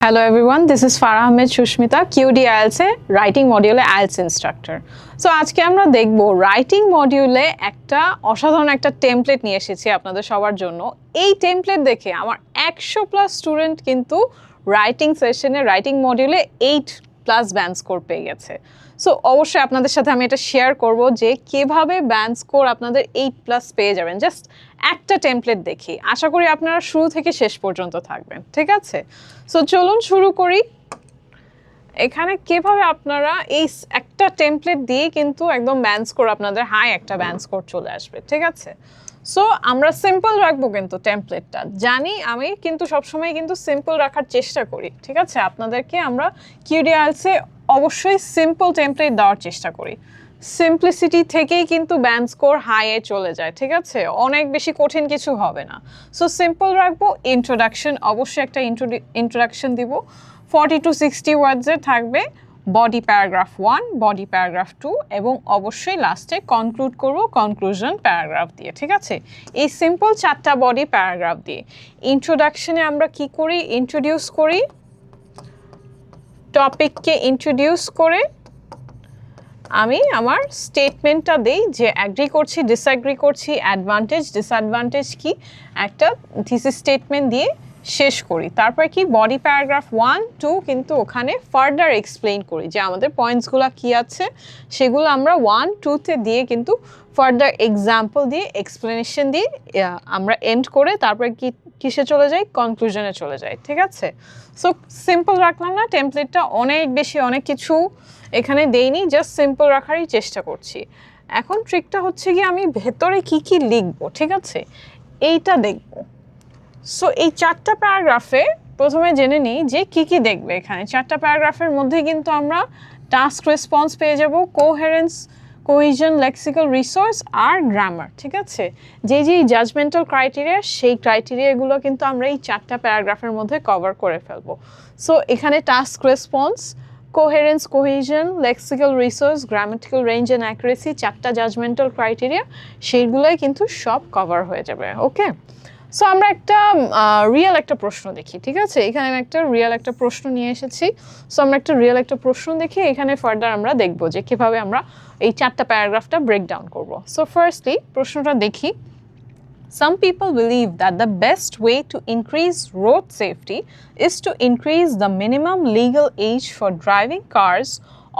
Hello everyone, this is Farah Ahmed Shushmita, QD IELTS A writing মডিউলে IELTS instructor. So আজকে আমরা দেখব writing মডিউলে একটা অসাধারণ একটা টেমপ্লেট নিয়ে এসেছি আপনাদের সবার জন্য। এই টেমপ্লেট দেখে আমার 100+ স্টুডেন্ট কিন্তু রাইটিং সেশনে রাইটিং মডিউলে 8+ ব্যান্ড স্কোর পেয়ে গেছে। সো অবশ্যই আপনাদের সাথে আমি এটা শেয়ার করব যে কিভাবে ব্যান্ড স্কোর আপনাদের 8+ পেয়ে যাবেন জাস্ট একটা টেমপ্লেট দেখি। আশা করি আপনারা শুরু থেকে শেষ পর্যন্ত থাকবেন, ঠিক আছে? সো চলুন শুরু করি। এখানে কিভাবে আপনারা এই একটা টেমপ্লেট দিয়ে কিন্তু একদম ব্যান্ড স্কোর আপনাদের হাই একটা ব্যান্ড স্কোর চলে আসবে, ঠিক আছে? সো আমরা সিম্পল রাখবো কিন্তু টেমপ্লেটটা, জানি আমি কিন্তু সবসময় কিন্তু সিম্পল রাখার চেষ্টা করি, ঠিক আছে? আপনাদেরকে আমরা কিউডি আইএলটিএস অবশ্যই সিম্পল টেমপ্লেট দেওয়ার চেষ্টা করি। সিম্পলিসিটি থেকেই কিন্তু ব্যান্ড স্কোর হাইয়ে চলে যায়, ঠিক আছে? অনেক বেশি কঠিন কিছু হবে না। সো সিম্পল রাখবো। ইন্ট্রোডাকশন, অবশ্যই একটা ইন্ট্রোডাকশন দিব, 40 to 60 ওয়ার্ডসের থাকবে। বডি প্যারাগ্রাফ 1, বডি প্যারাগ্রাফ 2 এবং অবশ্যই লাস্টে কনক্লুড করব কনক্লুশন প্যারাগ্রাফ দিয়ে, ঠিক আছে? এই সিম্পল 4টা বডি প্যারাগ্রাফ দিয়ে ইন্ট্রোডাকশনে আমরা কি করি, ইন্ট্রোডিউস করি, টপিককে ইন্ট্রোডিউস করে আমি আমার স্টেটমেন্টটা দেই যে অ্যাগ্রি করছি, ডিসঅ্যাগ্রি করছি, অ্যাডভান্টেজ ডিসঅ্যাডভান্টেজ কি, একটা থিসিস স্টেটমেন্ট দিয়ে শেষ করি। তারপর কি বডি প্যারাগ্রাফ 1, 2 কিন্তু ওখানে ফার্দার এক্সপ্লেইন করি যে আমাদের পয়েন্টসগুলো কি আছে, সেগুলো আমরা 1, 2তে দিয়ে কিন্তু ফার্দার এক্সাম্পল দিয়ে এক্সপ্লেনেশন দিয়ে আমরা এন্ড করে তারপরে কিসে চলে যাই, কনক্লুশনে চলে যাই, ঠিক আছে? সো সিম্পল রাখলাম না টেমপ্লেটটা, অনেক বেশি অনেক কিছু এখানে দেইনি, জাস্ট সিম্পল রাখারই চেষ্টা করছি। এখন ট্রিকটা হচ্ছে কি আমি ভেতরে কি কি লিখবো, ঠিক আছে, এইটা দেখব। সো এই 4টা প্যারাগ্রাফে প্রথমে জেনে নিই যে কি কি দেখবে। এখানে 4টা প্যারাগ্রাফের মধ্যে কিন্তু আমরা টাস্ক রেসপন্স পেয়ে যাব, কোহেরেন্স, কোহিজন, লেক্সিক্যাল রিসোর্স আর গ্রামার, ঠিক আছে? যে জাজমেন্টাল ক্রাইটেরিয়া, সেই ক্রাইটেরিয়াগুলো কিন্তু আমরা এই 4টা প্যারাগ্রাফের মধ্যে কভার করে ফেলবো। সো এখানে task response, coherence, cohesion, lexical resource, grammatical range and accuracy, 4টা জাজমেন্টাল ক্রাইটেরিয়া, সেইগুলোই কিন্তু সব কভার হয়ে যাবে। ওকে, সো আমরা একটা রিয়েল একটা প্রশ্ন দেখি, ঠিক আছে? এখানে আমি একটা রিয়েল একটা প্রশ্ন নিয়ে এসেছি। সো আমরা একটা রিয়েল একটা প্রশ্ন দেখি, এখানে ফার্দার আমরা দেখবো যে কীভাবে আমরা এই 4টা প্যারাগ্রাফটা ব্রেকডাউন করবো। সো ফার্স্টলি প্রশ্নটা দেখি। Some people believe that the best way to increase road safety is to increase the minimum legal age for driving cars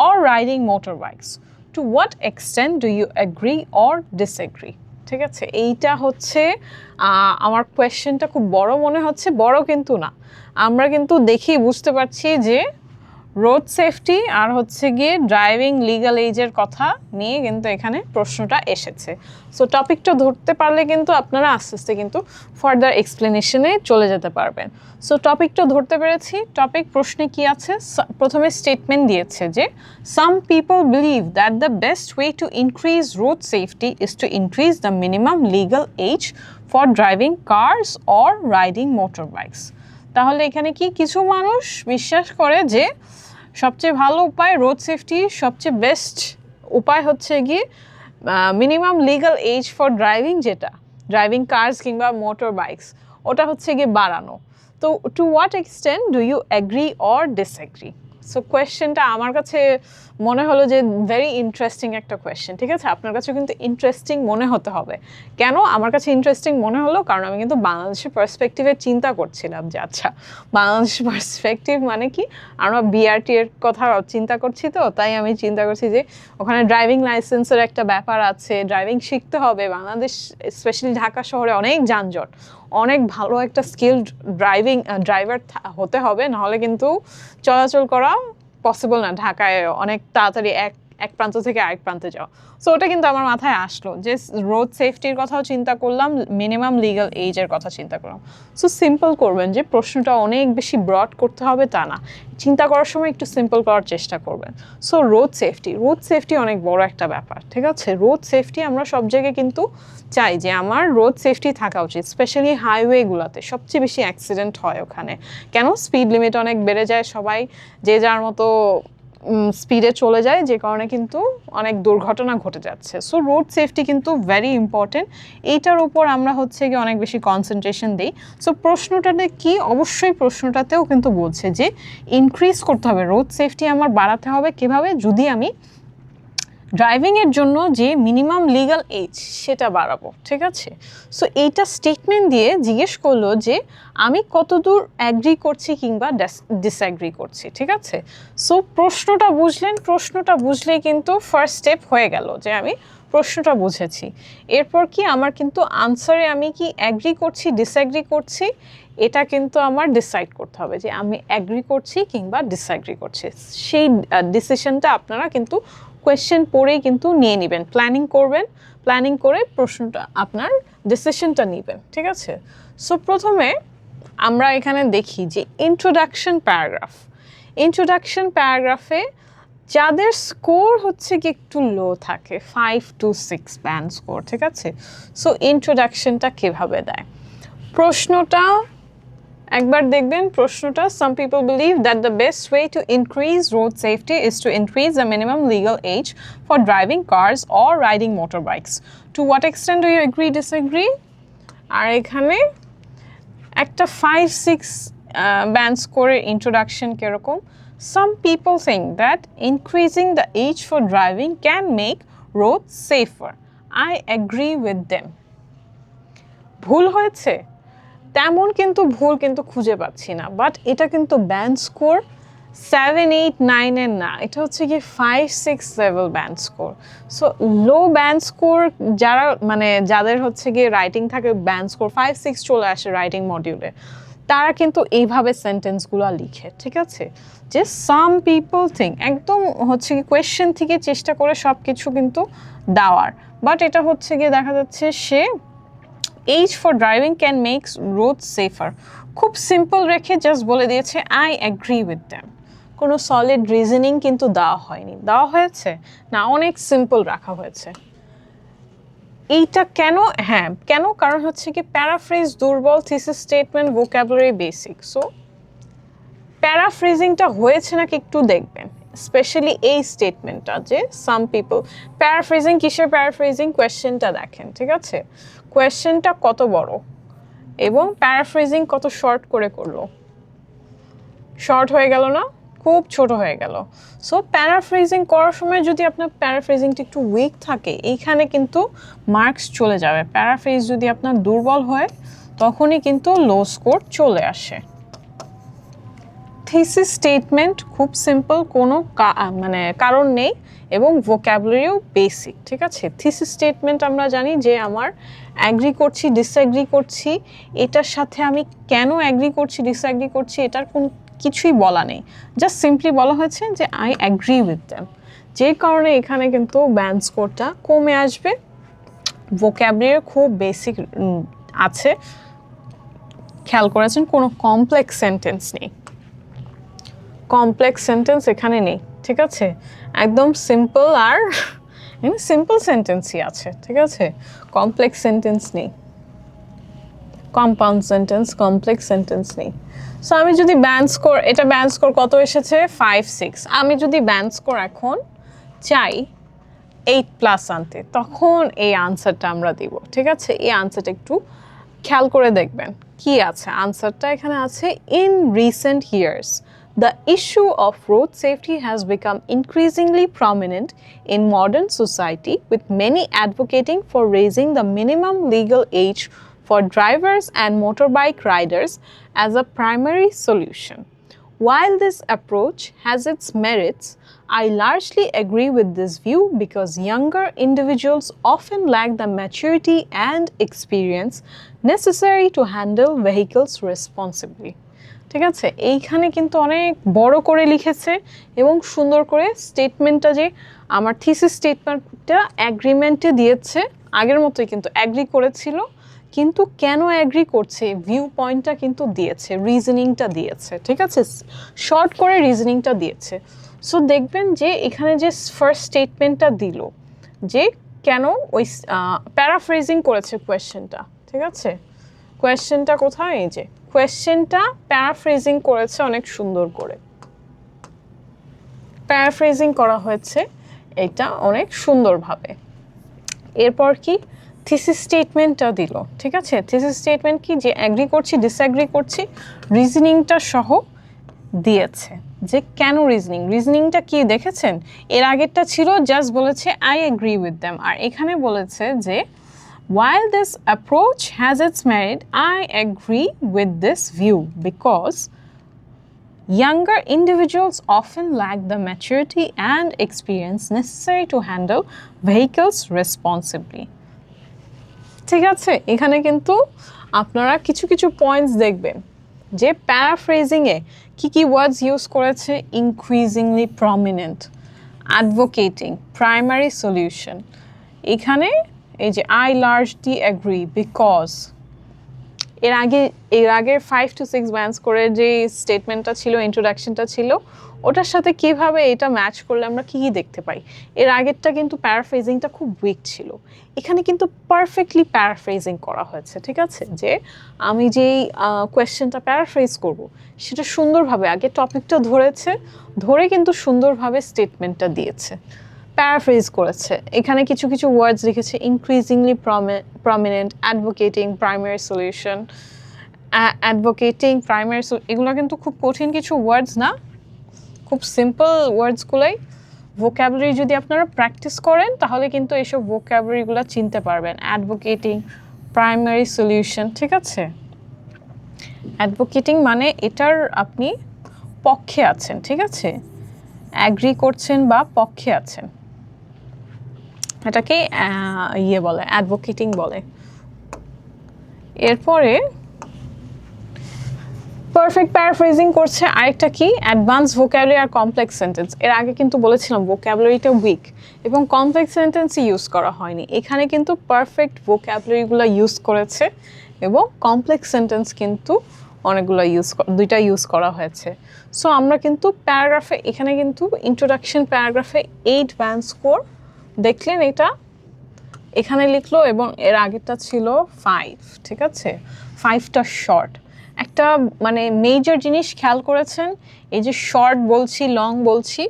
or riding motorbikes. To what extent do you agree or disagree? ঠিক আছে, এইটা হচ্ছে আমার কোয়েশ্চেনটা খুব বড় মনে হচ্ছে, বড় কিন্তু না। আমরা কিন্তু দেখি বুঝতে পারছি যে রোড সেফটি আর হচ্ছে গিয়ে ড্রাইভিং লিগাল এজের কথা নিয়ে কিন্তু এখানে প্রশ্নটা এসেছে। সো টপিকটা ধরতে পারলে কিন্তু আপনারা আস্তে আস্তে কিন্তু ফার্দার এক্সপ্লেনেশনে চলে যেতে পারবেন। সো টপিকটা ধরতে পেরেছি। টপিক প্রশ্নে কি আছে, প্রথমে স্টেটমেন্ট দিয়েছে যে some people believe that the best way to increase road safety is to increase the minimum legal age for driving cars or riding motor bikes. তাহলে এখানে কি কিছু মানুষ বিশ্বাস করে যে সবচেয়ে ভালো উপায় রোড সেফটি, সবচেয়ে বেস্ট উপায় হচ্ছে গিয়ে minimum legal age for driving, যেটা ড্রাইভিং কার্স কিংবা মোটর বাইকস, ওটা হচ্ছে গিয়ে বাড়ানো। তো to what extent do you agree or disagree? So কোয়েশ্চেনটা আমার কাছে মনে হলো যে ভেরি ইন্টারেস্টিং একটা কোয়েশ্চেন, ঠিক আছে? আপনার কাছে কিন্তু ইন্টারেস্টিং মনে হতে হবে। কেন আমার কাছে ইন্টারেস্টিং মনে হলো? কারণ আমি কিন্তু বাংলাদেশের পার্সপেক্টিভে চিন্তা করছিলাম যে আচ্ছা বাংলাদেশের পার্সপেক্টিভ মানে কি, আমরা বিআরটি এর কথা চিন্তা করছি, তো তাই আমি চিন্তা করছি যে ওখানে ড্রাইভিং লাইসেন্সের একটা ব্যাপার আছে, ড্রাইভিং শিখতে হবে। বাংলাদেশ স্পেশালি ঢাকা শহরে অনেক যানজট, অনেক ভালো একটা স্কিলড ড্রাইভার হতে হবে, নাহলে কিন্তু চলাচল করা পসিবল না ঢাকায় অনেক তাড়াতাড়ি এক প্রান্ত থেকে আরেক প্রান্তে যাওয়া। সো ওটা কিন্তু আমার মাথায় আসলো যে রোড সেফটির কথাও চিন্তা করলাম, মিনিমাম লিগাল এজের কথা চিন্তা করলাম। সো সিম্পল করবেন, যে প্রশ্নটা অনেক বেশি ব্রড করতে হবে তা না, চিন্তা করার সময় একটু সিম্পল করার চেষ্টা করবেন। সো রোড সেফটি অনেক বড় একটা ব্যাপার, ঠিক আছে? রোড সেফটি আমরা সব জায়গায় কিন্তু চাই যে আমার রোড সেফটি থাকা উচিত, স্পেশালি হাইওয়েগুলোতে সবচেয়ে বেশি অ্যাক্সিডেন্ট হয় ওখানে। কেন? স্পিড লিমিট অনেক বেড়ে যায়, সবাই যে যার মতো স্পিডে চলে যায়, যে কারণে কিন্তু অনেক দুর্ঘটনা ঘটে যাচ্ছে। সো রোড সেফটি কিন্তু ভেরি ইম্পর্টেন্ট, এইটার উপর আমরা হচ্ছে গিয়ে অনেক বেশি কনসেন্ট্রেশন দিই। সো প্রশ্নটাতে কি, অবশ্যই প্রশ্নটাতেও কিন্তু বলছে যে ইনক্রিজ করতে হবে, রোড সেফটি আমার বাড়াতে হবে কিভাবে, যদি আমি ড্রাইভিংয়ের জন্য যে মিনিমাম লিগাল এজ সেটা বাড়াবো, ঠিক আছে। সো এইটা স্টেটমেন্ট দিয়ে জিজ্ঞেস করলো যে আমি কতদূর অ্যাগ্রি করছি কিংবা ডিসঅ্যাগ্রি করছি, ঠিক আছে। সো প্রশ্নটা বুঝলেন, প্রশ্নটা বুঝলেই কিন্তু ফার্স্ট স্টেপ হয়ে গেল যে আমি প্রশ্নটা বুঝেছি। এরপর কি আমার কিন্তু আনসারে আমি কি অ্যাগ্রি করছি ডিসঅ্যাগ্রি করছি, এটা কিন্তু আমার ডিসাইড করতে হবে যে আমি অ্যাগ্রি করছি কিংবা ডিসঅ্যাগ্রি করছি। সেই ডিসিশনটা আপনারা কিন্তু কোয়েশ্চেন পড়েই কিন্তু নিয়ে নেবেন, প্ল্যানিং করবেন, প্ল্যানিং করে প্রশ্নটা আপনার ডিসিশনটা নেবেন, ঠিক আছে। সো প্রথমে আমরা এখানে দেখি যে ইন্ট্রোডাকশন প্যারাগ্রাফ, ইন্ট্রোডাকশন প্যারাগ্রাফে যাদের স্কোর হচ্ছে কি একটু লো থাকে, 5 to 6 ব্যান্ড স্কোর, ঠিক আছে। সো ইন্ট্রোডাকশনটা কীভাবে দেয়, প্রশ্নটা একবার দেখবেন। প্রশ্নটা, some people believe that the best way to increase road safety is to increase the minimum legal age for driving cars or riding motorbikes. To what extent do you agree, disagree? আর এখানে একটা 5-6 band স্কোরের introduction কীরকম, some people think that increasing the age for driving can make roads safer. I agree with them. ভুল হয়েছে তেমন কিন্তু ভুল কিন্তু খুঁজে পাচ্ছি না, বাট এটা কিন্তু ব্যান্ড স্কোর 7, 8, 9 না, এটা হচ্ছে কি 5-6 লেভেল ব্যান্ড স্কোর। সো লো ব্যান্ড স্কোর যারা মানে যাদের হচ্ছে গিয়ে রাইটিং থাকে ব্যান্ড স্কোর 5-6 চলে আসে রাইটিং মডিউলে, তারা কিন্তু এইভাবে সেন্টেন্সগুলো লিখে, ঠিক আছে। যে সাম পিপল থিঙ্ক, একদম হচ্ছে কি কোয়েশ্চেন থেকে চেষ্টা করে সব কিছু কিন্তু দেওয়ার, বাট এটা হচ্ছে গিয়ে দেখা যাচ্ছে সে age for driving can make roads safer খুব সিম্পল রেখে জাস্ট বলে দিয়েছে আই অ্যাগ্রি উইথ দ্যাম, কোনো সলিড রিজনিং কিন্তু দেওয়া হয়নি, দেওয়া হয়েছে না, অনেক সিম্পল রাখা হয়েছে। এইটা কেন, হ্যাঁ কেন, কারণ হচ্ছে কি প্যারাফ্রেজ দুর্বল, thesis statement vocabulary basic. So প্যারাফ্রেজিংটা হয়েছে নাকি একটু দেখবেন, স্পেশালি এই স্টেটমেন্টটা যে সাম পিপল, প্যারাফ্রেজিং কিসের প্যারাফ্রেজিং, কোয়েশ্চেনটা দেখেন, ঠিক আছে, কোয়েশ্চেনটা কত বড় এবং প্যারাফ্রেজিং কত শর্ট করে করলো, শর্ট হয়ে গেল না, খুব ছোট হয়ে গেল। সো প্যারাফ্রেজিং করার সময় যদি আপনার প্যারাফ্রেজিংটা একটু উইক থাকে, এইখানে কিন্তু মার্কস চলে যাবে। প্যারাফ্রেজ যদি আপনার দুর্বল হয় তখনই কিন্তু লো স্কোর চলে আসে। থিসিস স্টেটমেন্ট খুব সিম্পল, কোনো মানে কারণ নেই এবং ভোকাবুলারিও বেসিক, ঠিক আছে। থিসিস স্টেটমেন্ট আমরা জানি যে আমার অ্যাগ্রি করছি ডিসঅ্যাগ্রি করছি, এটার সাথে আমি কেন অ্যাগ্রি করছি ডিসঅ্যাগ্রি করছি এটার কোন কিছুই বলা নেই, জাস্ট সিম্পলি বলা হয়েছে যে আই অ্যাগ্রি উইথ দ্যাম, যে কারণে এখানে কিন্তু ব্যান্ড স্কোরটা কমে আসবে। ভোকাবুলারি খুব বেসিক আছে, খেয়াল করেছেন, কোনো কমপ্লেক্স সেন্টেন্স নেই, কমপ্লেক্স সেন্টেন্স এখানে নেই, ঠিক আছে, একদম সিম্পল, আর সিম্পল সেন্টেন্সই আছে, ঠিক আছে, কমপ্লেক্স সেন্টেন্স নেই, কম্পাউন্ড সেন্টেন্স, কমপ্লেক্স সেন্টেন্স নেই। সো আমি যদি ব্যান্ড স্কোর, এটা ব্যান্ড স্কোর কত এসেছে 5-6, আমি যদি ব্যান্ড স্কোর এখন চাই 8+ আনতে, তখন এই আনসারটা আমরা দিব, ঠিক আছে। এই আনসারটা একটু খেয়াল করে দেখবেন কি আছে, আনসারটা এখানে আছে in recent years the issue of road safety has become increasingly prominent in modern society, with many advocating for raising the minimum legal age for drivers and motorbike riders as a primary solution. While this approach has its merits, I largely agree with this view because younger individuals often lack the maturity and experience necessary to handle vehicles responsibly. ঠিক আছে, এইখানে কিন্তু অনেক বড় করে লিখেছে এবং সুন্দর করে স্টেটমেন্টটা, যে আমার থিসিস স্টেটমেন্টটা অ্যাগ্রিমেন্টে দিয়েছে, আগের মতোই কিন্তু অ্যাগ্রি করেছিল, কিন্তু কেন অ্যাগ্রি করছে ভিউ পয়েন্টটা কিন্তু দিয়েছে, রিজনিংটা দিয়েছে, ঠিক আছে, শর্ট করে রিজনিংটা দিয়েছে। সো দেখবেন যে এখানে যে ফার্স্ট স্টেটমেন্টটা দিল যে কেন ওই প্যারাফ্রেজিং করেছে কোয়েশ্চেনটা, ঠিক আছে, কোয়েশ্চেনটা কোথায়, এই যে কোয়েশ্চেনটা প্যারাফ্রেজিং করেছে অনেক সুন্দর করে। প্যারাফ্রেজিং করা হয়েছে এটা অনেক সুন্দরভাবে। এরপর কি থিসিস স্টেটমেন্টটা দিল, ঠিক আছে। থিসিস স্টেটমেন্ট কি, যে অ্যাগ্রি করছি ডিসঅ্যাগ্রি করছি, রিজনিংটা সহ দিয়েছে যে কেন রিজনিংটা কি দেখেছেন। এর আগেরটা ছিল জাস্ট বলেছে আই এগ্রি উইথ দেম, আর এখানে বলেছে যে while this approach has its merit, I agree with this view because younger individuals often lack the maturity and experience necessary to handle vehicles responsibly. ঠিক আছে, এখানে কিন্তু আপনারা কিছু কিছু পয়েন্টস দেখবেন যে প্যারাফ্রেজিংয়ে কি কি ওয়ার্ডস ইউজ করেছে। Increasingly prominent, advocating, primary solution. এখানে এই যে আই লার্জলি অ্যাগ্রি বিকজ, এর আগে 5 to 6 ব্যান্স করে যে স্টেটমেন্টটা ছিল, ইন্ট্রোডাকশনটা ছিল, ওটার সাথে কিভাবে এটা ম্যাচ করলে আমরা কী কী দেখতে পাই। এর আগেরটা কিন্তু প্যারাফ্রেজিংটা খুব উইক ছিল, এখানে কিন্তু পারফেক্টলি প্যারাফ্রেজিং করা হয়েছে। ঠিক আছে, যে আমি যেই কোয়েশ্চেনটা প্যারাফ্রেজ করব সেটা সুন্দরভাবে আগে টপিকটা ধরে কিন্তু সুন্দরভাবে স্টেটমেন্টটা দিয়েছে, প্যারাফ্রেজ করেছে। এখানে কিছু কিছু ওয়ার্ডস লিখেছে, increasingly prominent, advocating, primary solution. Advocating, primary, এগুলো কিন্তু খুব কঠিন কিছু ওয়ার্ডস না, খুব সিম্পল ওয়ার্ডসগুলোই। ভোক্যাবুলারি যদি আপনারা প্র্যাকটিস করেন তাহলে কিন্তু এইসব ভোক্যাবুলারিগুলো চিনতে পারবেন। অ্যাডভোকেটিং, প্রাইমারি সলিউশন, ঠিক আছে। অ্যাডভোকেটিং মানে এটার আপনি পক্ষে আছেন, ঠিক আছে, অ্যাগ্রি করছেন বা পক্ষে আছেন, এটাকে বলে অ্যাডভোকেটিং বলে। এরপরে পারফেক্ট প্যারাফ্রেজিং করছে আরেকটা কি, অ্যাডভান্স ভোক্যাবুলারি আর কমপ্লেক্স সেন্টেন্স। এর আগে কিন্তু বলেছিলাম ভোক্যাবুলারিটা উইক এবং কমপ্লেক্স সেন্টেন্সই ইউজ করা হয়নি, এখানে কিন্তু পারফেক্ট ভোক্যাবুলারিগুলো ইউজ করেছে এবং কমপ্লেক্স সেন্টেন্স কিন্তু অনেকগুলো দুইটা ইউজ করা হয়েছে। সো আমরা কিন্তু প্যারাগ্রাফে, এখানে কিন্তু ইন্ট্রোডাকশন প্যারাগ্রাফে 8 ব্যান্ড স্কোর দেখলেন, এটা এখানে লিখলো এবং এর আগেরটা ছিল 5, ঠিক আছে। 5টা শর্ট। একটা মানে মেজর জিনিস খেয়াল করেছেন, এই যে শর্ট বলছি, লং বলছি,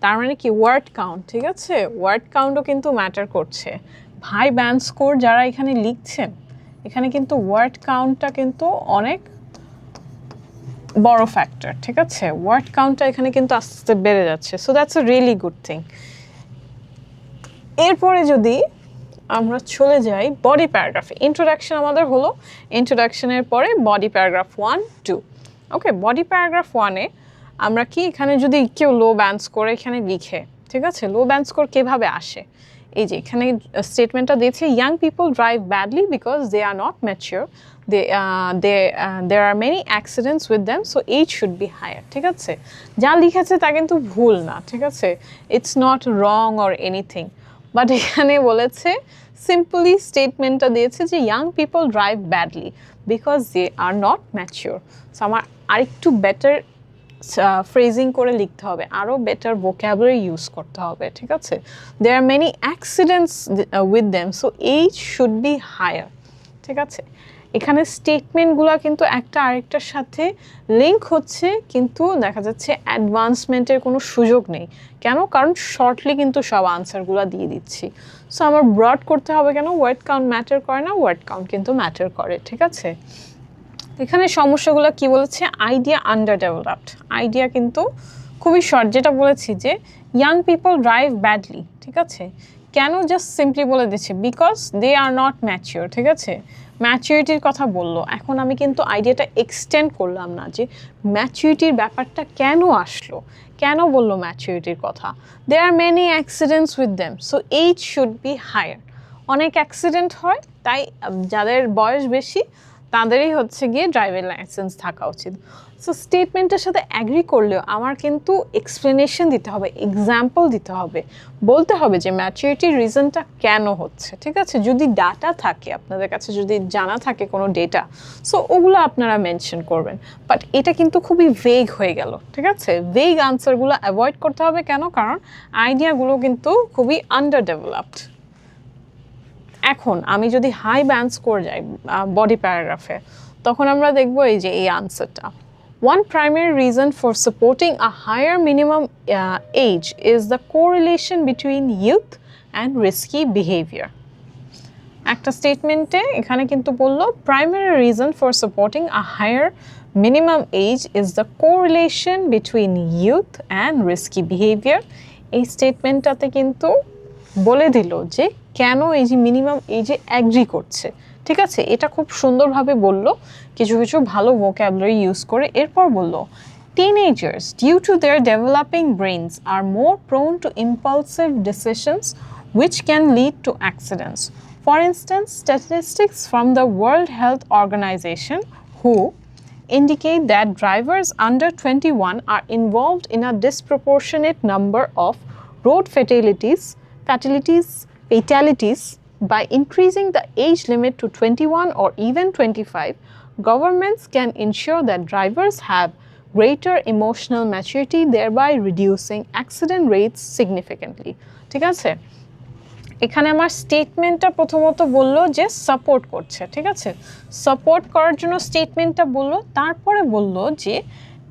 তার মানে কি ওয়ার্ড কাউন্ট, ঠিক আছে। ওয়ার্ড কাউন্টও কিন্তু ম্যাটার করছে। ভাই ব্যান্ড স্কোর যারা এখানে লিখছেন, এখানে কিন্তু ওয়ার্ড কাউন্টটা কিন্তু অনেক বড় ফ্যাক্টর, ঠিক আছে। ওয়ার্ড কাউন্টটা এখানে কিন্তু আস্তে আস্তে বেড়ে যাচ্ছে, so that's a really good thing. এরপরে যদি আমরা চলে যাই বডি প্যারাগ্রাফে, ইন্ট্রোডাকশন আমাদের হলো, ইন্ট্রোডাকশনের পরে বডি প্যারাগ্রাফ 1, 2। ওকে, বডি প্যারাগ্রাফ 1-এ আমরা কি, এখানে যদি কেউ লো ব্যান্ড স্কোর এখানে লিখে, ঠিক আছে, লো ব্যান্ড স্কোর কীভাবে আসে, এই যে এখানে স্টেটমেন্টটা দিয়েছে, young people drive badly because they are not mature, there are many accidents with them, so age should be higher, ঠিক আছে। যা লিখেছে তা কিন্তু ভুল না, ঠিক আছে, it's not wrong or anything, but এখানে বলেছে সিম্পলি স্টেটমেন্টটা দিয়েছে যে young people drive badly because they are not mature. So আমার আরেকটু বেটার ফ্রেজিং করে লিখতে হবে, আরও বেটার ভোক্যাবুলারি ইউজ করতে হবে, ঠিক আছে। There are many accidents with them, so age should be higher, ঠিক আছে। এখানে স্টেটমেন্টগুলো কিন্তু একটা আরেকটার সাথে লিঙ্ক হচ্ছে, কিন্তু দেখা যাচ্ছে অ্যাডভান্সমেন্টের কোনো সুযোগ নেই। কেন? কারণ শর্টলি কিন্তু সব আনসারগুলো দিয়ে দিচ্ছি। সো আমার ব্রড করতে হবে কেন? ওয়ার্ড কাউন্ট ম্যাটার করে না, ওয়ার্ড কাউন্ট কিন্তু ম্যাটার করে, ঠিক আছে। এখানে সমস্যাগুলো কি বলেছে, আইডিয়া আন্ডার ডেভেলপড, আইডিয়া কিন্তু খুবই শর্ট, যেটা বলেছি যে ইয়াং পিপল ড্রাইভ ব্যাডলি, ঠিক আছে। কেন? জাস্ট সিম্পলি বলে দিচ্ছে because they are not mature, ঠিক আছে। ম্যাচুরিটির কথা বললো, এখন আমি কিন্তু আইডিয়াটা এক্সটেন্ড করলাম না যে ম্যাচুরিটির ব্যাপারটা কেন আসলো, কেন বললো ম্যাচুরিটির কথা। There are many accidents with them, so age should be higher. অনেক অ্যাক্সিডেন্ট হয়, তাই যাদের বয়স বেশি তাদেরই হচ্ছে গিয়ে ড্রাইভিং লাইসেন্স থাকা উচিত। সো স্টেটমেন্টের সাথে অ্যাগ্রি করলেও আমার কিন্তু এক্সপ্লেনেশন দিতে হবে, এক্সাম্পল দিতে হবে, বলতে হবে যে ম্যাচুরিটির রিজনটা কেন হচ্ছে, ঠিক আছে। যদি ডাটা থাকে আপনাদের কাছে, যদি জানা থাকে কোনো ডেটা, সো ওগুলো আপনারা মেনশন করবেন। বাট এটা কিন্তু খুবই ভেগ হয়ে গেল, ঠিক আছে। ভেগ আনসারগুলো অ্যাভয়েড করতে হবে, কেন? কারণ আইডিয়াগুলো কিন্তু খুবই আন্ডার ডেভেলপড। এখন আমি যদি হাই ব্যান্ড স্কোর যাই বডি প্যারাগ্রাফে, তখন আমরা দেখবো এই যে এই আনসারটা, One primary reason for supporting a higher minimum age is the correlation between youth and risky behavior. একটা স্টেটমেন্টে এখানে কিন্তু বললো primary reason for supporting a higher minimum age is the correlation between youth and risky behavior. এই স্টেটমেন্টটাতে কিন্তু বলে দিল যে কেন এই যে মিনিমাম এজে অ্যাগ্রি করছে, ঠিক আছে। এটা খুব সুন্দরভাবে বললো, কিছু কিছু ভালো ভোক্যাবুলারি ইউজ করে। এরপর বললো teenagers due to their developing brains are more prone to impulsive decisions which can lead to accidents. For instance, statistics from the World Health Organization WHO indicate that drivers under 21 are involved in a disproportionate number of road fatalities. By increasing the age limit to 21 or even 25, governments can ensure that drivers have greater emotional maturity, thereby reducing accident rates significantly. ঠিক আছে, এখানে আমার স্টেটমেন্টটা প্রথমত বললো যে support করছে, ঠিক আছে। সাপোর্ট করার জন্য স্টেটমেন্টটা বললো, তারপরে বললো যে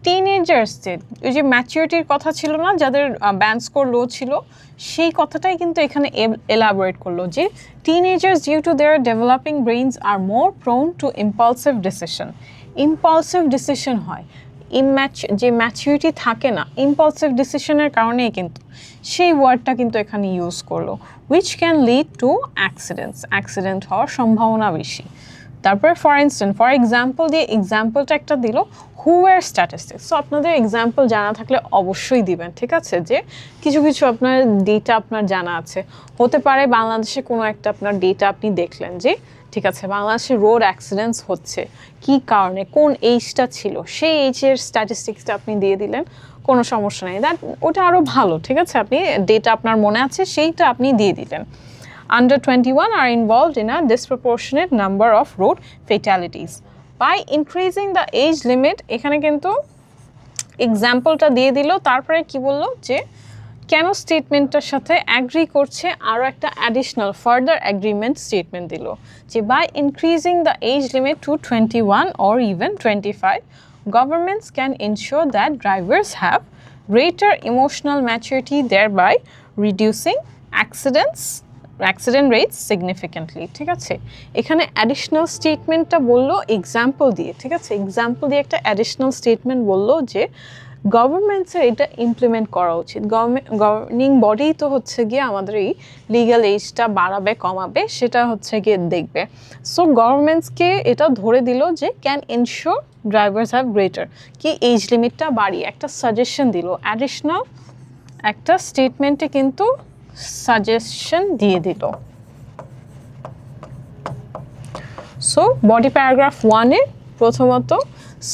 টিনেজার্সদের ওই যে ম্যাচুরিটির কথা ছিল না, যাদের ব্যান্ড স্কোর লো ছিল, সেই কথাটাই কিন্তু এখানে এলাবোরেট করলো যে teenagers due to their developing brains are more prone to impulsive decision. Impulsive decision হয়, যে ম্যাচুরিটি থাকে না, ইম্পালসিভ ডিসিশনের কারণেই কিন্তু সেই ওয়ার্ডটা কিন্তু এখানে ইউজ করলো, which can lead to accident হওয়ার সম্ভাবনা বেশি। তারপরে ফর এক্সাম্পল দিয়ে এক্সাম্পলটা একটা দিল হুয়ার স্ট্যাটিস্টিক্স। সো আপনাদের এক্সাম্পল জানা থাকলে অবশ্যই দিবেন, ঠিক আছে। যে কিছু কিছু আপনার ডেটা আপনার জানা আছে, হতে পারে বাংলাদেশে কোনো একটা আপনার ডেটা আপনি দেখলেন যে ঠিক আছে বাংলাদেশে রোড অ্যাক্সিডেন্টস হচ্ছে, কি কারণে, কোন এইজটা ছিল, সেই এইজের স্ট্যাটিস্টিক্সটা আপনি দিয়ে দিলেন, কোনো সমস্যা নেই, ওটা আরও ভালো, ঠিক আছে। আপনি ডেটা আপনার মনে আছে সেইটা আপনি দিয়ে দিলেন। Under 21 are involved in a disproportionate number of road fatalities. By increasing the age limit, এখানে কিন্তু এক্সাম্পলটা দিয়ে দিল, তারপরে কি বললো যে কেন স্টেটমেন্টটার সাথে অ্যাগ্রি করছে, আরও একটা অ্যাডিশনাল ফার্দার অ্যাগ্রিমেন্ট স্টেটমেন্ট দিল যে by increasing the age limit to 21 or even 25, governments can ensure that drivers have greater emotional maturity, thereby reducing accident rates significantly. ঠিক আছে, এখানে অ্যাডিশনাল স্টেটমেন্টটা বললো এক্সাম্পল দিয়ে, ঠিক আছে। এক্সাম্পল দিয়ে একটা অ্যাডিশনাল স্টেটমেন্ট বললো যে গভর্নমেন্টসের এটা ইমপ্লিমেন্ট করা উচিত। গভর্নিং বডি তো হচ্ছে গিয়ে আমাদের এই লিগ্যাল এজটা বাড়াবে কমাবে সেটা হচ্ছে গিয়ে দেখবে। সো গভর্নমেন্টসকে এটা ধরে দিল যে can ensure drivers have greater, কি এজ লিমিটটা বাড়িয়ে একটা সাজেশন দিল, অ্যাডিশনাল একটা স্টেটমেন্টে কিন্তু সাজেশন দিয়ে দিল। সো বডি প্যারাগ্রাফ 1-এ প্রথমত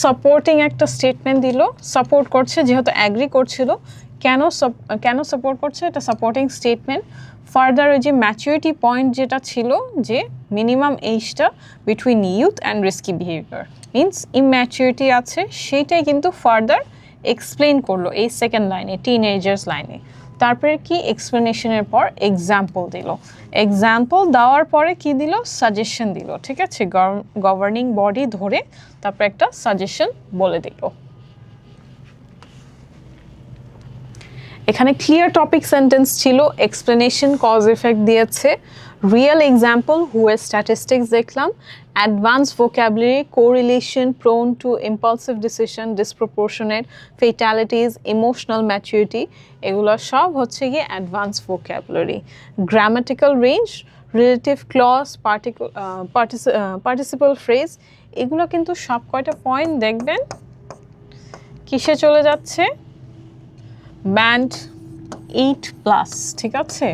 সাপোর্টিং একটা স্টেটমেন্ট দিল, সাপোর্ট করছে যেহেতু অ্যাগ্রি করছিল। কেন সাপোর্ট করছে, এটা সাপোর্টিং স্টেটমেন্ট। ফার্দার ওই যে ম্যাচুরিটি পয়েন্ট যেটা ছিল যে মিনিমাম এজটা between youth and risky behaviour means immaturity আছে, সেইটাই কিন্তু ফার্দার এক্সপ্লেন করলো এই সেকেন্ড লাইনে, টিনেজার্স লাইনে। তারপরে কি এক্সপ্লেনেশনের পর এক্সাম্পল দিল, এক্সাম্পল দেওয়ার পরে কি দিল, সাজেশন দিল, ঠিক আছে। গভর্নিং বডি ধরে তারপরে একটা সাজেশন বলে দিল। এখানে ক্লিয়ার টপিক সেন্টেন্স ছিল, এক্সপ্লেনেশন কজ এফেক্ট দিয়েছে, রিয়েল এক্সাম্পল হুয়ার স্ট্যাটিস্টিক্স দেখলাম, advance vocabulary, correlation, prone to impulsive decision, disproportionate, fatalities, emotional maturity, এগুলো সব হচ্ছে গিয়ে advance vocabulary. Grammatical range, relative clause, participle phrase, এগুলো কিন্তু সব কয়টা পয়েন্ট দেখবেন কিসে চলে যাচ্ছে, ব্যান্ড 8+, ঠিক আছে।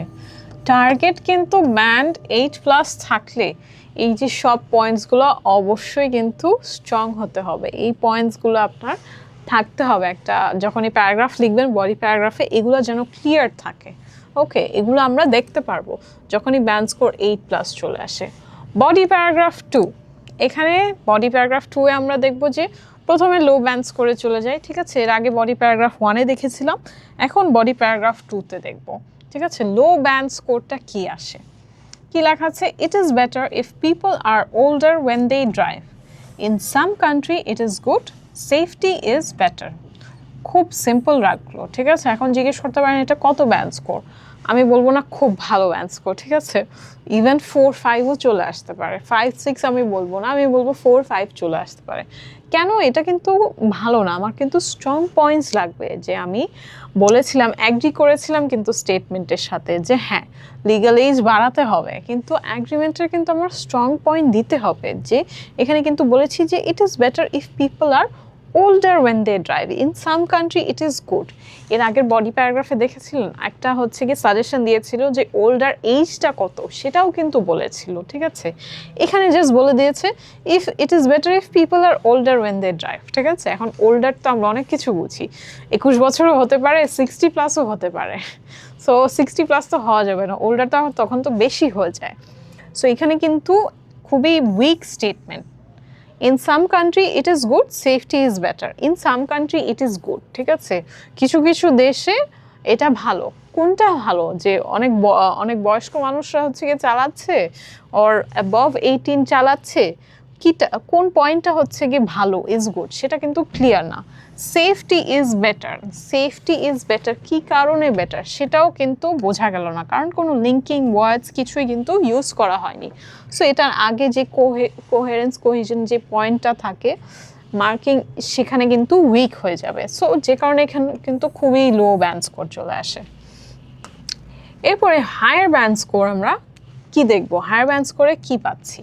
টার্গেট কিন্তু ব্যান্ড 8+ থাকলে এই যে সব পয়েন্টসগুলো অবশ্যই কিন্তু স্ট্রং হতে হবে, এই পয়েন্টসগুলো আপনার থাকতে হবে একটা যখন এই প্যারাগ্রাফ লিখবেন বডি প্যারাগ্রাফে, এগুলো যেন ক্লিয়ার থাকে। ওকে, এগুলো আমরা দেখতে পারবো যখনই ব্যান্ড স্কোর 8+ চলে আসে। বডি প্যারাগ্রাফ 2, এখানে বডি প্যারাগ্রাফ 2-এ আমরা দেখব যে প্রথমে লো ব্যান্ড স্কোরে চলে যায়, ঠিক আছে। এর আগে বডি প্যারাগ্রাফ 1-এ দেখেছিলাম, এখন বডি প্যারাগ্রাফ 2-তে দেখব, ঠিক আছে। লো ব্যান্ড স্কোরটা কি আসে, কি লেখা আছে, it is better if people are older when they drive, in some country it is good, safety is better. খুব সিম্পল রাখলো, ঠিক আছে। এখন জিজ্ঞেস করতে পারেন এটা কত ব্যান্ড স্কোর, আমি বলবো না খুব ভালো ব্যান্ড স্কোর, ঠিক আছে। ইভেন 4-5ও চলে আসতে পারে, 5-6 আমি বলবো না, আমি বলবো 4-5 চলে আসতে পারে। কেন? এটা কিন্তু ভালো না, আমার কিন্তু স্ট্রং পয়েন্টস লাগবে। যে আমি বলেছিলাম, অ্যাগ্রি করেছিলাম কিন্তু স্টেটমেন্টের সাথে যে হ্যাঁ লিগাল এজ বাড়াতে হবে, কিন্তু অ্যাগ্রিমেন্টের কিন্তু আমার স্ট্রং পয়েন্ট দিতে হবে। যে এখানে কিন্তু বলেছি যে it is better if people are older when they drive. In some country it is good. এর আগের বডি প্যারাগ্রাফে দেখেছিলেন একটা হচ্ছে কি সাজেশন দিয়েছিল যে ওল্ডার এইজটা কত, সেটাও কিন্তু বলেছিল, ঠিক আছে। এখানে জাস্ট বলে দিয়েছে if it is better if people are older when they drive, ঠিক আছে। এখন ওল্ডার তো আমরা অনেক কিছু বুঝি, 21 বছরও হতে পারে, 60+ হতে পারে। সো 60+ তো হওয়া যাবে না, ওল্ডার তো তখন তো বেশি হয়ে যায়। সো এখানে কিন্তু খুবই weak statement. In some country it is good, safety is better. In some country it is good, ঠিক আছে। কিছু কিছু দেশে এটা ভালো। কোনটা ভালো? যে অনেক বয়স্ক মানুষরা হচ্ছে গিয়ে চালাচ্ছে, অর অ্যাবভ 18 চালাচ্ছে, কোন পয়েন্টটা হচ্ছে গিয়ে ভালো, ইজ গুড, সেটা কিন্তু ক্লিয়ার না। Safety is better, safety is better কী কারণে বেটার সেটাও কিন্তু বোঝা গেল না, কারণ কোনো লিঙ্কিং ওয়ার্ডস কিছুই কিন্তু ইউজ করা হয়নি। সো এটার আগে যে কোহেরেন্স কোহিজন যে পয়েন্টটা থাকে মার্কিং, সেখানে কিন্তু উইক হয়ে যাবে। সো যে কারণে এখানে কিন্তু খুবই লো ব্যান্ড স্কোর চলে আসে। এরপরে হায়ার ব্যান্ড স্কোর আমরা কি দেখব, হায়ার ব্যান্ড স্কোরে কি পাচ্ছি।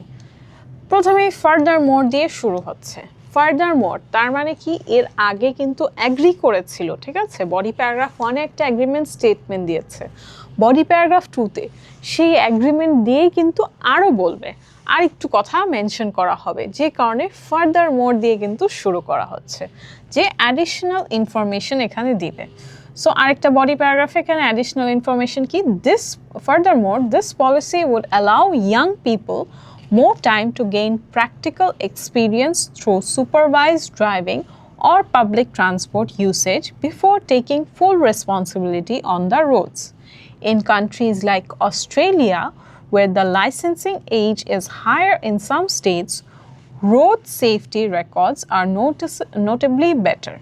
প্রথমেই ফার্দার মোর দিয়ে শুরু হচ্ছে। ফার্দার মোর তার মানে কি, এর আগে কিন্তু অ্যাগ্রি করেছিল, ঠিক আছে। বডি প্যারাগ্রাফ 1-এ একটা অ্যাগ্রিমেন্ট স্টেটমেন্ট দিয়েছে, বডি প্যারাগ্রাফ 2-তে সেই অ্যাগ্রিমেন্ট দিয়েই কিন্তু আরও বলবে, আর একটু কথা মেনশন করা হবে, যে কারণে ফার্দার মোর দিয়ে কিন্তু শুরু করা হচ্ছে, যে অ্যাডিশনাল ইনফরমেশন এখানে দিবে। সো আরেকটা বডি প্যারাগ্রাফে এখানে অ্যাডিশনাল ইনফরমেশন কি, this furthermore this policy would allow young people more time to gain practical experience through supervised driving or public transport usage before taking full responsibility on the roads. In countries like Australia, where the licensing age is higher in some states, road safety records are notably better.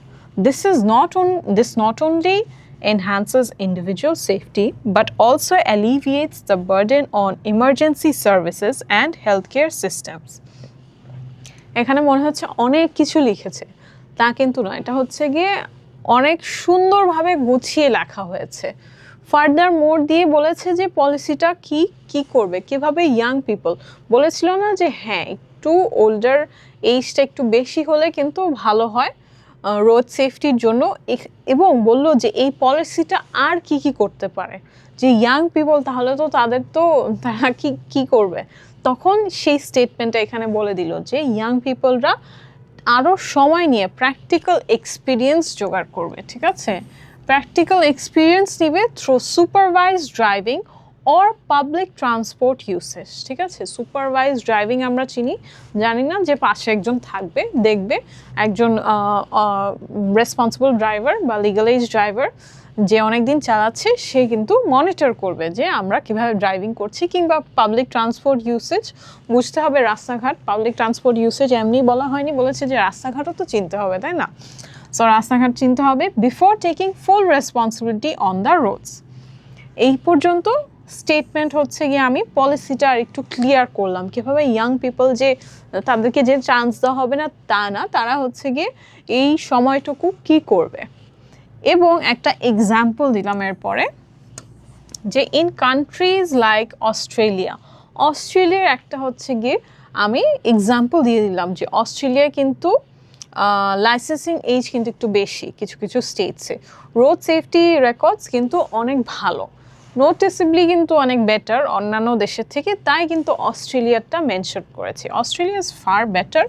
This not only enhances individual safety but also alleviates the burden on emergency services and healthcare systems. এখানে মনে হচ্ছে অনেক কিছু লিখেছে, তা কিন্তু নয়, এটা হচ্ছে গিয়ে অনেক সুন্দরভাবে গুছিয়ে লেখা হয়েছে। ফার্দার মোর দিয়ে বলেছে যে পলিসিটা কি করবে, কিভাবে ইয়াং পিপল, বলেছিল না যে হ্যাঁ একটু ওল্ডার এইজটা একটু বেশি হলে কিন্তু ভালো হয় রোড সেফটির জন্য, এবং বলল যে এই পলিসিটা আর কি করতে পারে, যে ইয়াং পিপল তাহলে তো তারা কি করবে, তখন সেই স্টেটমেন্টটা এখানে বলে দিল যে ইয়াং পিপলরা আরও সময় নিয়ে প্র্যাকটিক্যাল এক্সপিরিয়েন্স জোগাড় করবে, ঠিক আছে। প্র্যাকটিক্যাল এক্সপিরিয়েন্স নিবে through supervised driving or public transport usage, ঠিক আছে। সুপারভাইজ ড্রাইভিং আমরা জানি না, যে পাশে একজন থাকবে, দেখবে একজন রেসপন্সিবল ড্রাইভার বা লিগাল এজ ড্রাইভার যে অনেক দিন চালাচ্ছে, সে কিন্তু মনিটর করবে যে আমরা কিভাবে ড্রাইভিং করছি। কিংবা পাবলিক ট্রান্সপোর্ট ইউসেজ বুঝতে হবে, রাস্তাঘাট, পাবলিক ট্রান্সপোর্ট ইউসেজ এমনি বলা হয়নি, বলেছে যে রাস্তাঘাটও তো চিনতে হবে, তাই না। সো রাস্তাঘাট চিনতে হবে before taking full responsibility on the roads. এই পর্যন্ত স্টেটমেন্ট হচ্ছে গিয়ে আমি পলিসিটা আর একটু ক্লিয়ার করলাম, কীভাবে ইয়াং পিপল যে তাদেরকে যে চান্স দেওয়া হবে না তা না, তারা হচ্ছে গিয়ে এই সময়টুকু কি করবে, এবং একটা এক্সাম্পল দিলাম এরপরে, যে ইন কান্ট্রিজ লাইক অস্ট্রেলিয়ার একটা হচ্ছে গিয়ে আমি এক্সাম্পল দিয়ে দিলাম, যে অস্ট্রেলিয়ায় কিন্তু লাইসেন্সিং এজ কিন্তু একটু বেশি কিছু স্টেটসে, রোড সেফটি রেকর্ডস কিন্তু অনেক ভালো, নোটিসেবলি কিন্তু অনেক বেটার অন্যান্য দেশের থেকে, তাই কিন্তু অস্ট্রেলিয়ারটা মেনশন করেছি। অস্ট্রেলিয়া ইজ ফার বেটার,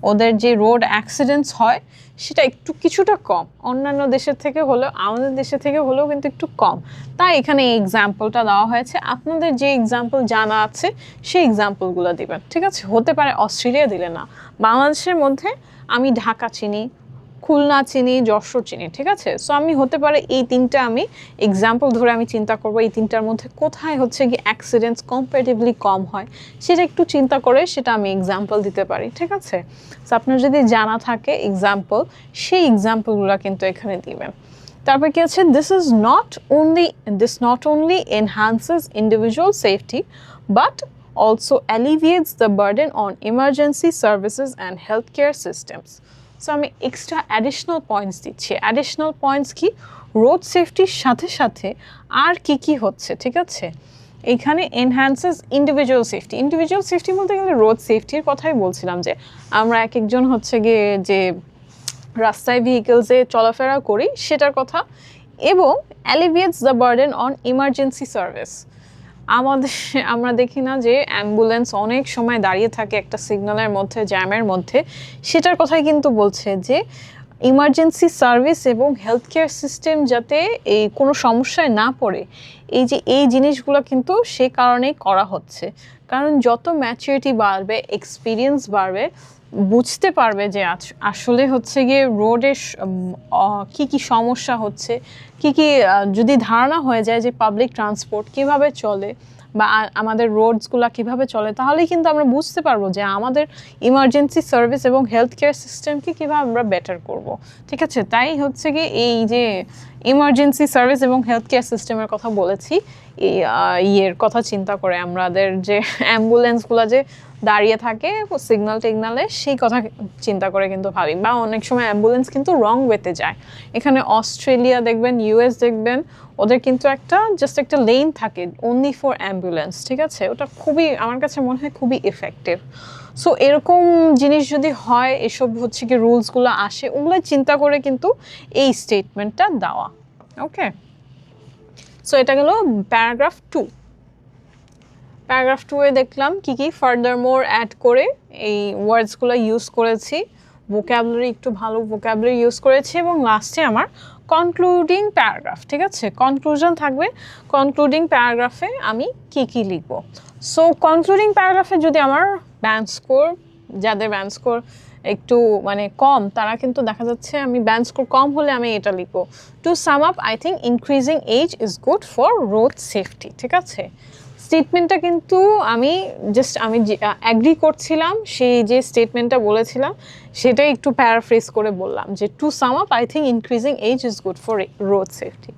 ওদের যে রোড অ্যাক্সিডেন্টস হয় সেটা কিছুটা কম, অন্যান্য দেশের থেকে হলেও, আমাদের দেশের থেকে হলেও কিন্তু একটু কম, তাই এখানে এই এক্সাম্পলটা দেওয়া হয়েছে। আপনাদের যে এক্সাম্পল জানা আছে সেই এক্সাম্পলগুলো দিবেন, ঠিক আছে। হতে পারে অস্ট্রেলিয়া দিলে না, বাংলাদেশের মধ্যে আমি ঢাকা চিনি, খুলনা চিনি, যশোর চিনি, ঠিক আছে? সো আমি হতে পারে এই তিনটা আমি এক্সাম্পল ধরে আমি চিন্তা করব এই তিনটার মধ্যে কোথায় হচ্ছে কি অ্যাক্সিডেন্টস কম্পারেটিভলি কম হয় সেটা একটু চিন্তা করে সেটা আমি এক্সাম্পল দিতে পারি, ঠিক আছে? সো আপনার যদি জানা থাকে এক্সাম্পল, সেই এক্সাম্পলগুলো কিন্তু এখানে দিবেন। তারপর কি আছে, this not only enhances individual safety but also alleviates the burden on emergency services and healthcare systems. So আমি এক্সট্রা অ্যাডিশনাল পয়েন্টস দিচ্ছি। অ্যাডিশনাল পয়েন্টস কি, রোড সেফটির সাথে সাথে আর কি কি হচ্ছে, ঠিক আছে? এখানে enhances individual safety. Individual safety বলতে গেলে রোড সেফটির কথাই বলছিলাম, যে আমরা এক একজন হচ্ছে গিয়ে যে রাস্তায় ভেহিকেলসে চলাফেরা করি সেটার কথা, এবং alleviates the burden on emergency service. আমরা দেখি না যে অ্যাম্বুলেন্স অনেক সময় দাঁড়িয়ে থাকে একটা সিগন্যালের মধ্যে, জ্যামের মধ্যে, সেটার কথাই কিন্তু বলছে যে ইমার্জেন্সি সার্ভিস এবং হেলথ কেয়ার সিস্টেম যাতে এই কোনো সমস্যায় না পড়ে, এই জিনিসগুলো কিন্তু সে কারণেই করা হচ্ছে। কারণ যত ম্যাচুরিটি বাড়বে, এক্সপিরিয়েন্স বাড়বে, বুঝতে পারবে যে আসলে হচ্ছে গিয়ে রোডের কি কি সমস্যা হচ্ছে, কি কি যদি ধারণা হয়ে যায় যে পাবলিক ট্রান্সপোর্ট কিভাবে চলে বা আমাদের রোডসগুলো কিভাবে চলে, তাহলেই কিন্তু আমরা বুঝতে পারবো যে আমাদের ইমার্জেন্সি সার্ভিস এবং হেলথ কেয়ার সিস্টেমকে কীভাবে আমরা বেটার করব, ঠিক আছে? তাই হচ্ছে কি এই যে ইমার্জেন্সি সার্ভিস এবং হেলথ কেয়ার সিস্টেমের কথা বলেছি, এই ইয়ের কথা চিন্তা করে আমাদের যে অ্যাম্বুলেন্সগুলো যে দাঁড়িয়ে থাকে সিগন্যাল টিগনালে, সেই কথা চিন্তা করে কিন্তু ভাবি। বা অনেক সময় অ্যাম্বুলেন্স কিন্তু রং ওয়েতে যায়। এখানে অস্ট্রেলিয়া দেখবেন, ইউএস দেখবেন, ওদের কিন্তু জাস্ট একটা লেন থাকে অনলি ফর অ্যাম্বুলেন্স, ঠিক আছে? ওটা খুবই, আমার কাছে মনে হয় খুবই এফেক্টিভ। সো এরকম জিনিস যদি হয়, এসব হচ্ছে কি রুলসগুলো আসে, ওগুলো চিন্তা করে কিন্তু এই স্টেটমেন্টটা দেওয়া। ওকে, সো এটা গেল প্যারাগ্রাফ 2। প্যারাগ্রাফ 2-এ দেখলাম কি কি ফার্দারমোর অ্যাড করে এই ওয়ার্ডসগুলো ইউজ করেছি, ভোক্যাবুলারি একটু ভালো ভোক্যাবুলারি ইউজ করেছি, এবং লাস্টে আমার কনক্লুডিং প্যারাগ্রাফ, ঠিক আছে? কনক্লুশন থাকবে। কনক্লুডিং প্যারাগ্রাফে আমি কি কি লিখব। সো কনক্লুডিং প্যারাগ্রাফে যদি আমার ব্যান্ড স্কোর, যাদের ব্যান্ড স্কোর একটু মানে কম, তারা কিন্তু দেখা যাচ্ছে আমি ব্যান্ড স্কোর কম হলে আমি এটা লিখবো, to sum up I think increasing age is good for road safety, ঠিক আছে? স্টেটমেন্টটা কিন্তু আমি অ্যাগ্রি করছিলাম, সেই যে স্টেটমেন্টটা বলেছিলাম সেটাই একটু প্যারাফ্রেজ করে বললাম, যে to sum up I think increasing age is good for road safety.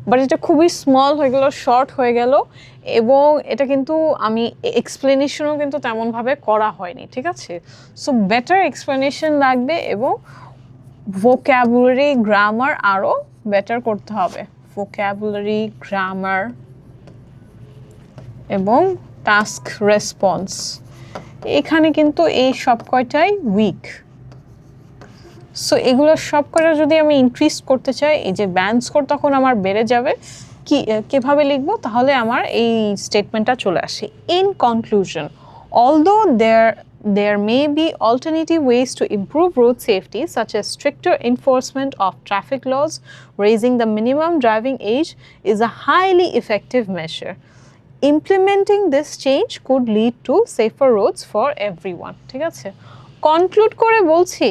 But এটা খুবই স্মল হয়ে গেল, শর্ট হয়ে গেল, এবং এটা কিন্তু আমি এক্সপ্লেনেশনও কিন্তু তেমনভাবে করা হয়নি, ঠিক আছে? সো বেটার এক্সপ্লেনেশন লাগবে, এবং ভোক্যাবুলারি গ্রামার আরও বেটার করতে হবে। ভোক্যাবুলারি গ্রামার এবং টাস্ক রেসপন্স, এখানে কিন্তু এই সব কয়টাই উইক। সো এগুলো সব কটা যদি আমি ইনক্রিজ করতে চাই, এই যে ব্যান্ড স্কোর তখন আমার বেড়ে যাবে। কীভাবে লিখবো, তাহলে আমার এই স্টেটমেন্টটা চলে আসে। In conclusion, although there may be alternative ways to improve road safety, such as stricter enforcement of traffic laws, raising the minimum driving age is a highly effective measure. Implementing this change could lead to safer roads for everyone, ঠিক আছে? Conclude করে বলছি,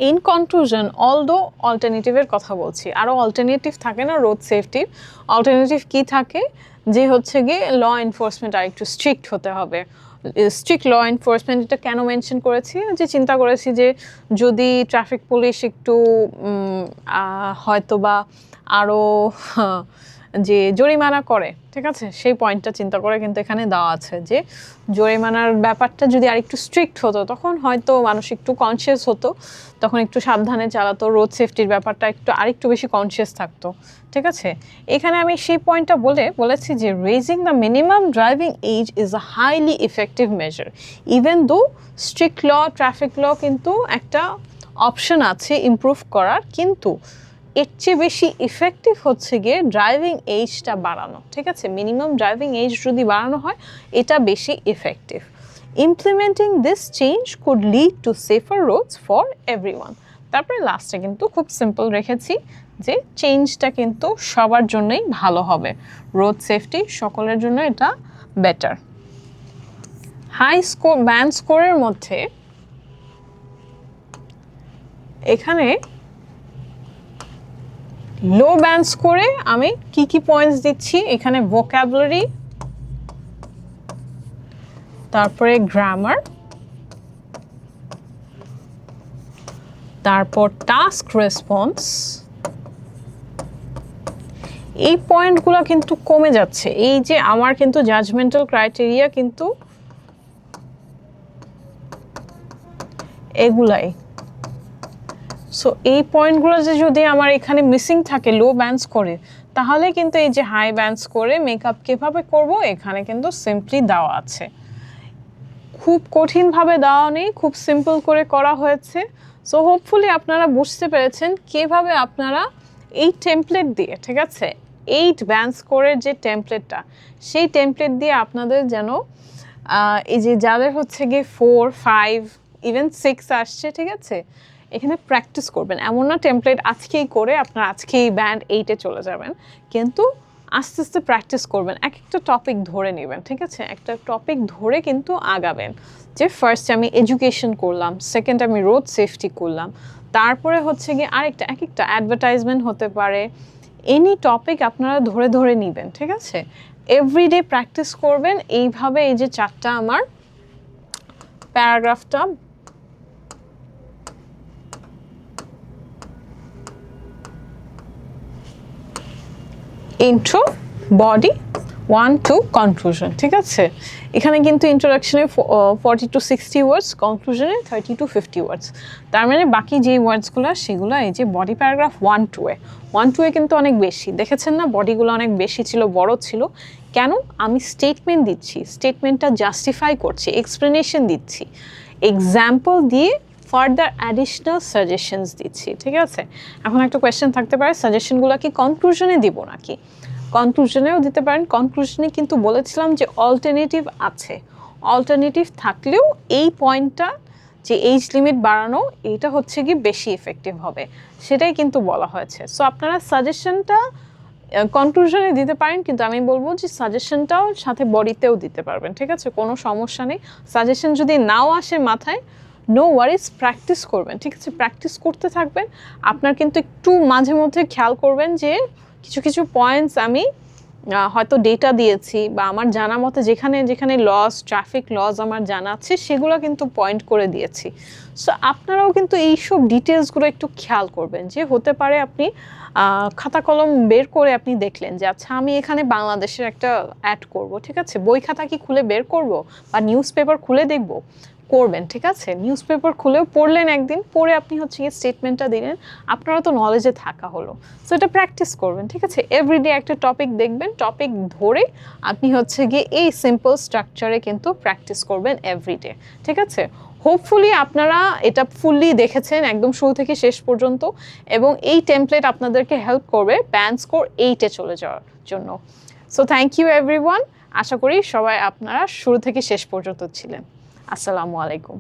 in conclusion, although অল্টারনেটিভের কথা বলছি। আরও alternative থাকে না road সেফটির? অল্টারনেটিভ কি থাকে, যে হচ্ছে গিয়ে ল এনফোর্সমেন্ট আর একটু স্ট্রিক্ট হতে হবে। স্ট্রিক্ট ল এনফোর্সমেন্ট, এটা কেন মেনশন করেছি, যে চিন্তা করেছি যে যদি ট্রাফিক পুলিশ একটু হয়তো বা আরও যে জরিমানা করে, ঠিক আছে, সেই পয়েন্টটা চিন্তা করে কিন্তু এখানে দেওয়া আছে যে জরিমানার ব্যাপারটা যদি আরেকটু স্ট্রিক্ট হতো, তখন হয়তো মানুষ একটু কনসিয়াস হতো, তখন একটু সাবধানে চালাতো, রোড সেফটির ব্যাপারটা আরেকটু বেশি কনসিয়াস থাকতো, ঠিক আছে? এখানে আমি সেই পয়েন্টটা বলেছি যে raising the minimum driving age is a highly effective measure, even though strict law, traffic law কিন্তু একটা অপশন আছে ইমপ্রুভ করার, কিন্তু এর চেয়ে বেশি ইফেক্টিভ হচ্ছে গিয়ে ড্রাইভিং এজটা বাড়ানো, ঠিক আছে? মিনিমাম ড্রাইভিং এজ যদি বাড়ানো হয়, এটা বেশি effective. Implementing this change could lead to safer roads for everyone. তারপরে লাস্টে কিন্তু খুব সিম্পল রেখেছি যে চেঞ্জটা কিন্তু সবার জন্যই ভালো হবে, রোড সেফটি সকলের জন্য এটা বেটার। হাই স্কোর ব্যান্ড স্কোরের মধ্যে এখানে লো ব্যান্ড স্কোরে আমি কি কি পয়েন্টস দিচ্ছি, এখানে ভোকাবুলারি, তারপরে গ্রামার, তারপর টাস্ক রেসপন্স। এই পয়েন্টগুলো কিন্তু কমে যাচ্ছে, এই যে আমার কিন্তু জাজমেন্টাল ক্রাইটেরিয়া কিন্তু এগুলাই। সো এই পয়েন্টগুলো যে যদি আমার এখানে মিসিং থাকে লো ব্যান্ডস করে, তাহলে কিন্তু এই যে হাই ব্যান্ডস করে মেকআপ কীভাবে করব এখানে কিন্তু সিম্পলি দেওয়া আছে, খুব কঠিনভাবে দেওয়া নেই, খুব সিম্পল করে করা হয়েছে। সো হোপফুলি আপনারা বুঝতে পেরেছেন কীভাবে আপনারা এই টেমপ্লেট দিয়ে, ঠিক আছে, 8 ব্যান্ড স্কোরের যে টেমপ্লেটটা, সেই টেমপ্লেট দিয়ে আপনাদের যেন এই যে যাদের হচ্ছে গিয়ে 4, 5, ইভেন 6 আসছে, ঠিক আছে, এখানে প্র্যাকটিস করবেন। এমন না টেমপ্লেট আজকেই করে আপনার আজকেই ব্যান্ড 8-এ চলে যাবেন, কিন্তু আস্তে আস্তে প্র্যাকটিস করবেন, এক একটা টপিক ধরে নেবেন, ঠিক আছে, একটা টপিক ধরে কিন্তু আগাবেন। যে ফার্স্ট আমি এডুকেশন করলাম, সেকেন্ড আমি রোড সেফটি করলাম, তারপরে হচ্ছে গিয়ে আরেকটা এক একটা অ্যাডভার্টাইজমেন্ট হতে পারে, এনি টপিক আপনারা ধরে ধরে নেবেন, ঠিক আছে, এভরিডে প্র্যাকটিস করবেন। এইভাবে এই যে 4টা আমার প্যারাগ্রাফটা ইন্ট্রো, বডি, 1 to কনক্লুশন, ঠিক আছে, এখানে কিন্তু ইন্ট্রোডাকশনে 40 to 60 ওয়ার্ডস, কনক্লুশনে 30 to 50 ওয়ার্ডস। তার মানে বাকি যে ওয়ার্ডসগুলো সেগুলো এই যে বডি প্যারাগ্রাফ 1-2 এ কিন্তু অনেক বেশি, দেখেছেন না, বডিগুলো অনেক বেশি ছিল, বড় ছিল। কেন? আমি স্টেটমেন্ট দিচ্ছি, স্টেটমেন্টটা জাস্টিফাই করছি, এক্সপ্লেনেশন দিচ্ছি, এক্সাম্পল দিয়ে ফার্দার অ্যাডিশনাল সাজেশনস দিচ্ছি, ঠিক আছে। এখন একটা কোয়েশ্চেন থাকতে পারে, সাজেশনগুলো কি কনক্লুশনে দিব নাকি? কনক্লুশনেও দিতে পারেন। কনক্লুশনে কিন্তু বলেছিলাম যে অল্টারনেটিভ আছে, অল্টারনেটিভ থাকলেও এই পয়েন্টটা যে এজ লিমিট বাড়ানো, এটা হচ্ছে কি বেশি এফেক্টিভ হবে, সেটাই কিন্তু বলা হয়েছে। সো আপনারা সাজেশনটা কনক্লুশনে দিতে পারেন, কিন্তু আমি বলবো যে সাজেশনটাও সাথে বডিতেও দিতে পারবেন, ঠিক আছে, কোনো সমস্যা নেই। সাজেশন যদি নাও আসে মাথায়, নো ওয়ারিজ, প্র্যাকটিস করবেন, ঠিক আছে, প্র্যাকটিস করতে থাকবেন। আপনার কিন্তু একটু মাঝে মধ্যে খেয়াল করবেন যে কিছু কিছু পয়েন্টস আমি হয়তো ডেটা দিয়েছি, বা আমার জানা মতে যেখানে যেখানে লস, ট্রাফিক লস আমার জানা আছে, সেগুলো কিন্তু পয়েন্ট করে দিয়েছি। সো আপনারাও কিন্তু এইসব ডিটেলসগুলো একটু খেয়াল করবেন, যে হতে পারে আপনি খাতা কলম বের করে আপনি দেখলেন যে আচ্ছা আমি এখানে বাংলাদেশের একটা অ্যাড করব, ঠিক আছে, বই খাতা কি খুলে বের করব, বা নিউজ পেপার খুলে দেখব, করবেন, ঠিক আছে, নিউজ পেপার খুলেও পড়লেন, একদিন পড়ে আপনি হচ্ছে গিয়ে স্টেটমেন্টটা দিলেন, আপনারা তো নলেজে থাকা হলো। সো এটা প্র্যাকটিস করবেন, ঠিক আছে, এভরিডে একটা টপিক দেখবেন, টপিক ধরে আপনি হচ্ছে গিয়ে এই সিম্পল স্ট্রাকচারে কিন্তু প্র্যাকটিস করবেন এভরিডে, ঠিক আছে। হোপফুলি আপনারা এটা ফুললি দেখেছেন একদম শুরু থেকে শেষ পর্যন্ত, এবং এই টেমপ্লেট আপনাদেরকে হেল্প করবে ব্যান্ড স্কোর 8-এ চলে যাওয়ার জন্য। সো থ্যাংক ইউ এভরিওয়ান, আশা করি সবাই আপনারা শুরু থেকে শেষ পর্যন্ত ছিলেন। আসসালামু আলাইকুম।